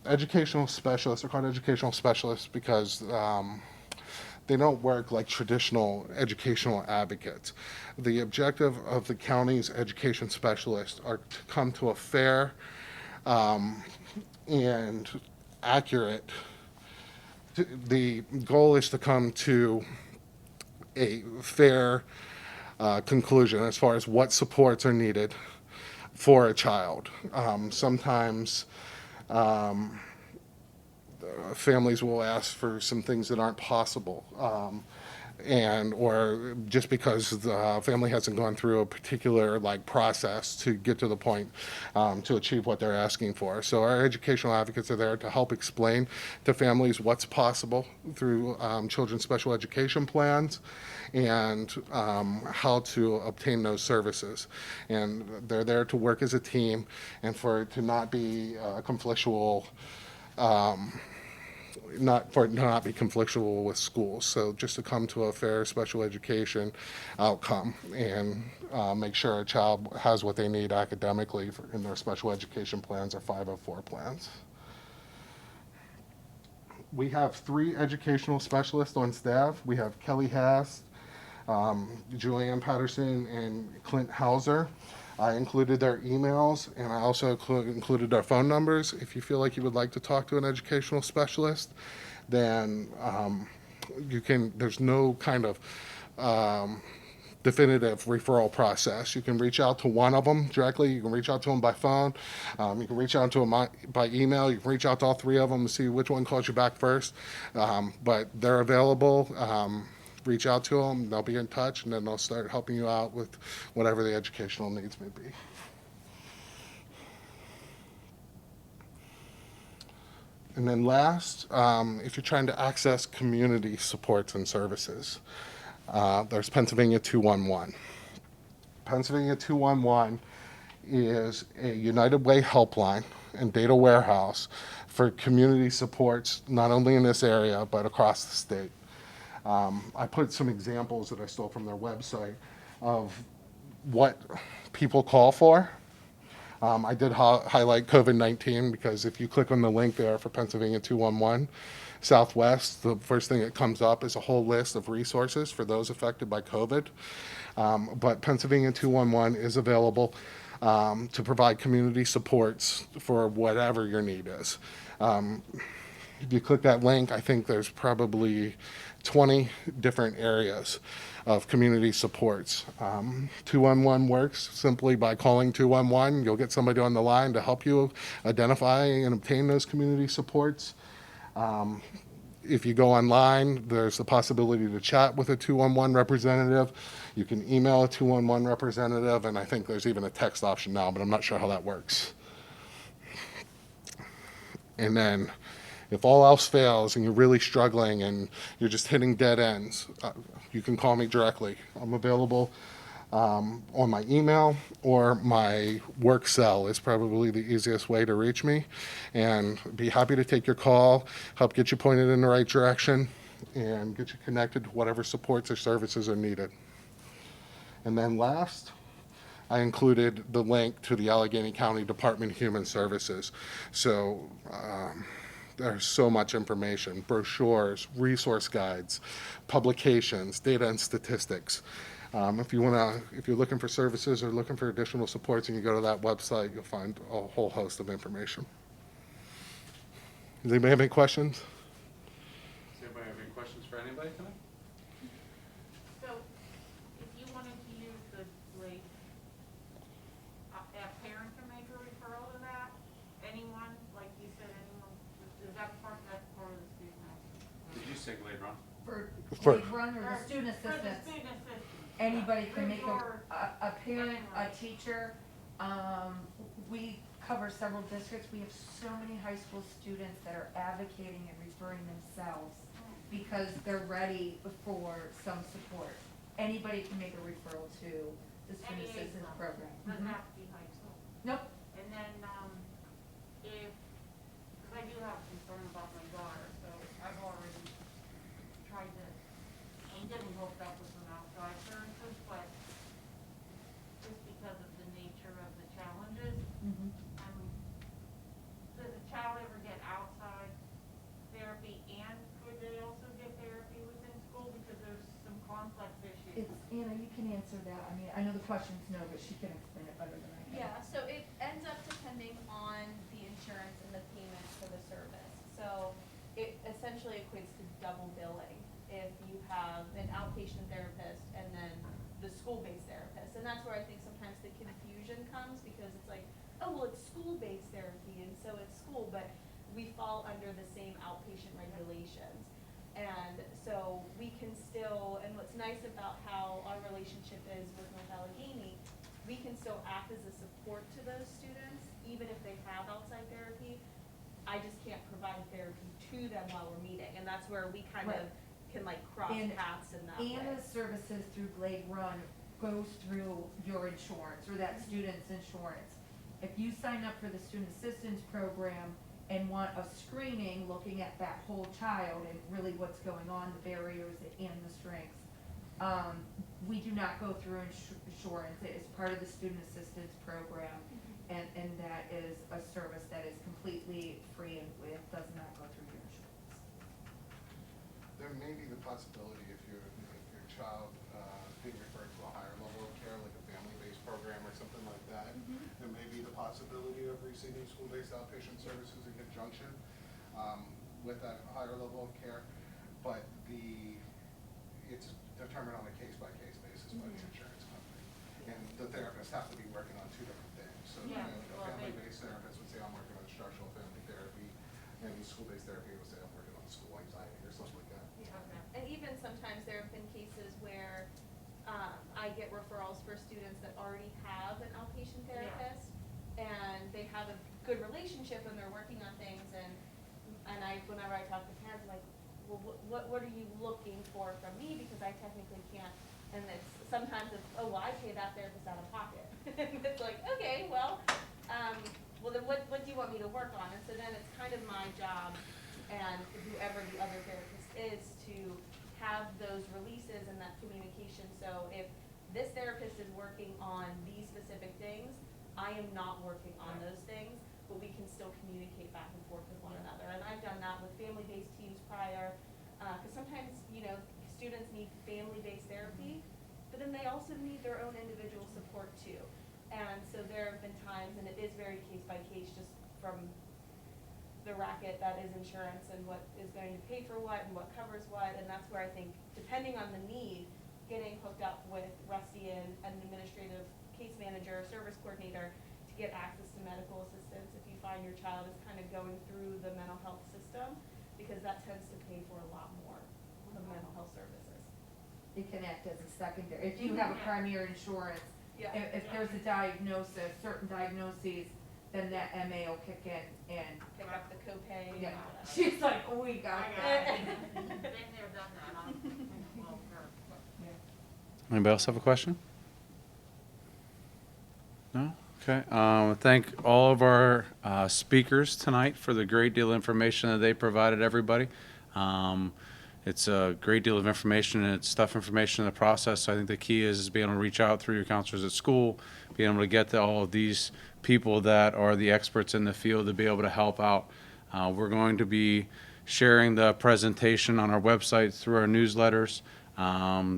Educational specialists are called educational specialists because they don't work like traditional educational advocates. The objective of the county's education specialists are to come to a fair and accurate the goal is to come to a fair conclusion as far as what supports are needed for a child. Sometimes families will ask for some things that aren't possible, or just because the family hasn't gone through a particular process to get to the point to achieve what they're asking for. So our educational advocates are there to help explain to families what's possible through children's special education plans and how to obtain those services. And they're there to work as a team and for it to not be conflictual, not be conflictual with schools. So just to come to a fair special education outcome and make sure a child has what they need academically in their special education plans or 504 plans. We have 3 educational specialists on staff. We have Kelly Haas, Julianne Patterson, and Clint Hauser. I included their emails, and I also included their phone numbers. If you feel like you would like to talk to an educational specialist, then you can. There's no kind of definitive referral process. You can reach out to one of them directly. You can reach out to them by phone. You can reach out to them by email. You can reach out to all 3 of them and see which one calls you back first. But they're available. Reach out to them, they'll be in touch, and then they'll start helping you out with whatever the educational needs may be. And then last, if you're trying to access community supports and services, there's Pennsylvania 211. Pennsylvania 211 is a United Way helpline and data warehouse for community supports, not only in this area, but across the state. I put some examples that I stole from their website of what people call for. I did highlight COVID-19 because if you click on the link there for Pennsylvania 211 Southwest, the first thing that comes up is a whole list of resources for those affected by COVID. But Pennsylvania 211 is available to provide community supports for whatever your need is. If you click that link, I think there's probably 20 different areas of community supports. 211 works simply by calling 211. You'll get somebody on the line to help you identify and obtain those community supports. If you go online, there's the possibility to chat with a 211 representative. You can email a 211 representative, and I think there's even a text option now, but I'm not sure how that works. And then if all else fails and you're really struggling and you're just hitting dead ends, you can call me directly. I'm available on my email, or my work cell is probably the easiest way to reach me, and be happy to take your call, help get you pointed in the right direction, and get you connected to whatever supports or services are needed. And then last, I included the link to the Allegheny County Department of Human Services. So there's so much information: brochures, resource guides, publications, data and statistics. If you're looking for services or looking for additional supports and you go to that website, you'll find a whole host of information. Does anybody have any questions? Does anybody have any questions for anybody tonight? So, if you wanted to use the link, a parent can make a referral to that? Anyone, like you said, anyone, is that part of the student action? Did you say Glade Run? For Lead Run or the student For the assistants, student assistants. anybody can make Or a parent, a anyone. teacher. We cover several districts. We have so many high school students that are advocating and referring themselves because they're ready for some support. Anybody can make a referral to the student Any age assistance level. program. Doesn't Mhm. have to be high school. Nope. And then, because I do have concern about my daughter, so I've already tried to, I'm getting hooked up with some outside services, but just because of the nature of the challenges, Mhm. does a child ever get outside therapy, and could they also get therapy within school? Because there's some complex issues. It's, Anna, you can answer that. I mean, I know the question's no, but she can explain it better than I can. Yeah, so it ends up depending on the insurance and the payment for the service. So it essentially essentially equates to double billing if you have an outpatient therapist and then the school-based therapist. And that's where I think sometimes the confusion comes, because it's like, oh, well, it's school-based therapy, and so it's school, but we fall under the same outpatient regulations. And so we can still, and what's nice about how our relationship is with North Allegheny, we can still act as a support to those students, even if they have outside therapy. I just can't provide therapy to them while we're meeting, and that's where we kind of can like cross paths in that way. Anna's services through Glade Run goes through your insurance or that student's insurance. If you sign up for the student assistance program and want a screening looking at that whole child and really what's going on, the barriers and the strengths, we do not go through insurance. It is part of the student assistance program, and that is a service that is completely free and it does not go through your insurance. There may be the possibility if your child being referred to a higher level of care, like a family-based program or something like that, there may be the possibility of receiving school-based outpatient services in conjunction with that higher level of care, but it's determined on a case-by-case basis by the insurance company. And the therapists have to be working on two different things. So Yeah. a family-based therapist would say, I'm working on structural family therapy, and the school-based therapy would say, I'm working on school anxiety or something like that. And even sometimes there have been cases where I get referrals for students that already have an outpatient therapist, and they have a good relationship and they're working on things, and whenever I talk to parents, I'm like, well, what are you looking for from me, because I technically can't, and it's sometimes it's, oh, well, I pay that therapist out of pocket. And it's like, okay, well then what do you want me to work on? And so then it's kind of my job, and whoever the other therapist is, to have those releases and that communication. So if this therapist is working on these specific things, I am not working on those things, but we can still communicate back and forth with one another. And I've done that with family-based teams prior, because sometimes, students need family-based therapy, but then they also need their own individual support too. And so there have been times, and it is very case by case, just from the racket that is insurance and what is going to pay for what and what covers what. And that's where I think, depending on the need, getting hooked up with Rusty and an administrative case manager, service coordinator, to get access to medical assistance if you find your child is kind of going through the mental health system, because that tends to pay for a lot more of mental health services. It can act as a secondary. If you have a primary insurance, Yeah. if there's a diagnosis, certain diagnoses, then that MA will kick in and, Pick up the copay and yeah, all that. she's like, oh, we got that. Been there, done that, well, Anybody else have a question? No? Okay. Thank all of our speakers tonight for the great deal of information that they provided everybody. It's a great deal of information, and it's tough information in the process. So I think the key is being able to reach out through your counselors at school, being able to get to all of these people that are the experts in the field to be able to help out. We're going to be sharing the presentation on our website through our newsletters,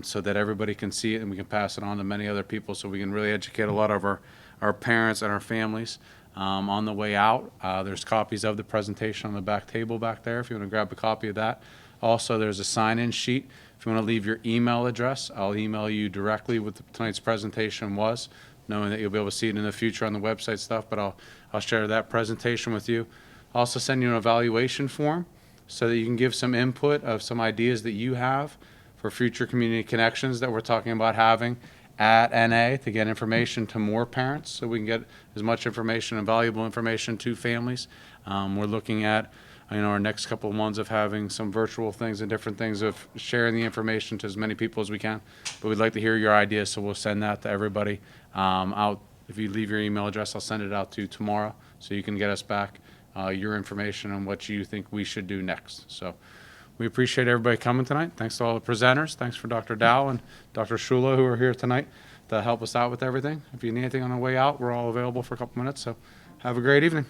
so that everybody can see it and we can pass it on to many other people, so we can really educate a lot of our parents and our families. On the way out, there's copies of the presentation on the back table back there if you want to grab a copy of that. Also, there's a sign-in sheet. If you want to leave your email address, I'll email you directly what tonight's presentation was, knowing that you'll be able to see it in the future on the website stuff, but I'll share that presentation with you. I'll also send you an evaluation form so that you can give some input of some ideas that you have for future community connections that we're talking about having at NA to get information to more parents, so we can get as much information and valuable information to families. We're looking at our next couple of months of having some virtual things and different things of sharing the information to as many people as we can. But we'd like to hear your ideas, so we'll send that to everybody out. If you leave your email address, I'll send it out to you tomorrow, so you can get us back your information on what you think we should do next. So we appreciate everybody coming tonight. Thanks to all the presenters. Thanks for Dr. Dow and Dr. Shula, who are here tonight to help us out with everything. If you need anything on the way out, we're all available for a couple minutes. So have a great evening.